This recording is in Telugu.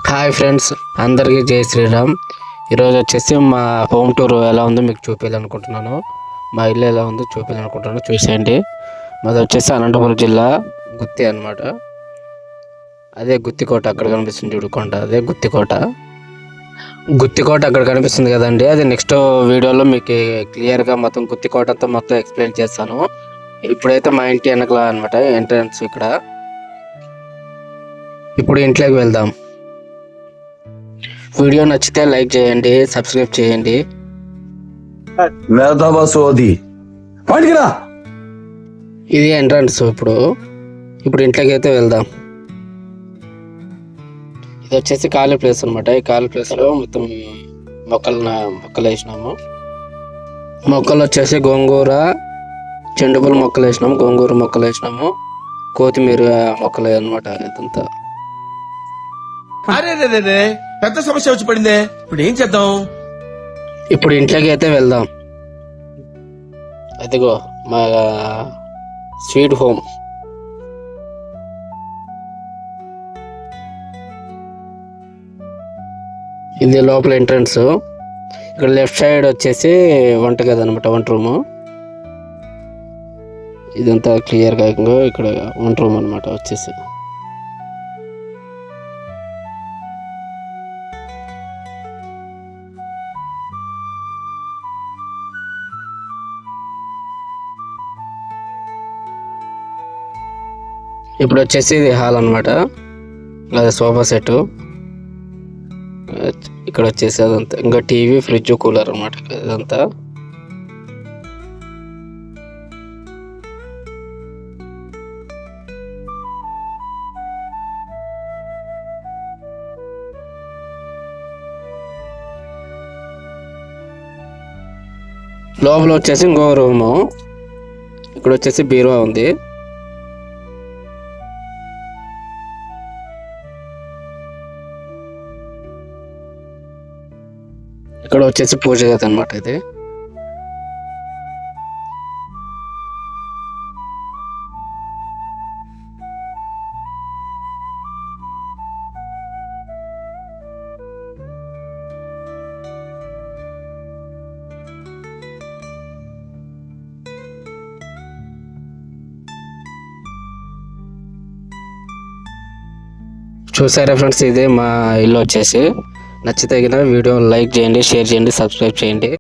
హాయ్ ఫ్రెండ్స్, అందరికీ జై శ్రీరామ్. ఈరోజు వచ్చేసి మా హోమ్ టూర్ ఎలా ఉందో మీకు చూపించాలనుకుంటున్నాను. మా ఇల్లు ఎలా ఉందో చూపించాలనుకుంటున్నాను, చూసేయండి. మాది వచ్చేసి అనంతపురం జిల్లా గుత్తి అనమాట. అదే గుత్తికోట, అక్కడ కనిపిస్తుంది చూడు కొండ, అదే గుత్తికోట. గుత్తికోట అక్కడ కనిపిస్తుంది కదండి, అది నెక్స్ట్ వీడియోలో మీకు క్లియర్గా మొత్తం గుత్తికోట అంతా మొత్తం ఎక్స్ప్లెయిన్ చేస్తాను. ఇప్పుడైతే మా ఇంటి వెనకల అనమాట ఎంట్రన్స్ ఇక్కడ. ఇప్పుడు ఇంట్లోకి వెళ్దాం. వీడియో నచ్చితే లైక్ చేయండి, సబ్స్క్రైబ్ చేయండి. ఇది ఎంట్రన్స్. ఇప్పుడు ఇంట్లోకి అయితే వెళ్దాం. ఇది వచ్చేసి ఖాళీ ప్లేస్ అనమాట. ఈ ఖాళీ ప్లేస్లో మొత్తం మొక్కలు వేసినాము. మొక్కలు వచ్చేసి గోంగూర, చెండుపూల మొక్కలు వేసినాము, గోంగూర మొక్కలు వేసినాము, కొత్తిమీర మొక్కలు అనమాట. ఇదంతా పెద్ద సమస్య వచ్చి పడిందే, ఇప్పుడు ఏం చేద్దాం? ఇప్పుడు ఇంట్లోకి అయితే వెళ్దాం. అదిగో మా స్వీట్ హోమ్. ఇది లోపల ఎంట్రన్స్. ఇక్కడ లెఫ్ట్ సైడ్ వచ్చేసి వంటగది అనమాట, వంట రూము. ఇదంతా క్లియర్గా ఇక్కడ వంట రూమ్ అనమాట వచ్చేసి. ఇప్పుడు వచ్చేసి ఇది హాల్ అనమాట, లేదా సోఫా సెట్. ఇక్కడ వచ్చేసి అదంతా ఇంకా టీవీ, ఫ్రిడ్జ్, కూలర్ అనమాట ఇదంతా. లోపల వచ్చేసి ఇంకో రూము. ఇక్కడ వచ్చేసి బీరువా ఉంది. ఇక్కడ వచ్చేసి పూజ గది అనమాట ఇది. చూసారా ఫ్రెండ్స్, ఇదే మా ఇల్లు వచ్చేసి. నచ్చితే వీడియో లైక్ చేయండి, షేర్ చేయండి, సబ్స్క్రైబ్ చేయండి.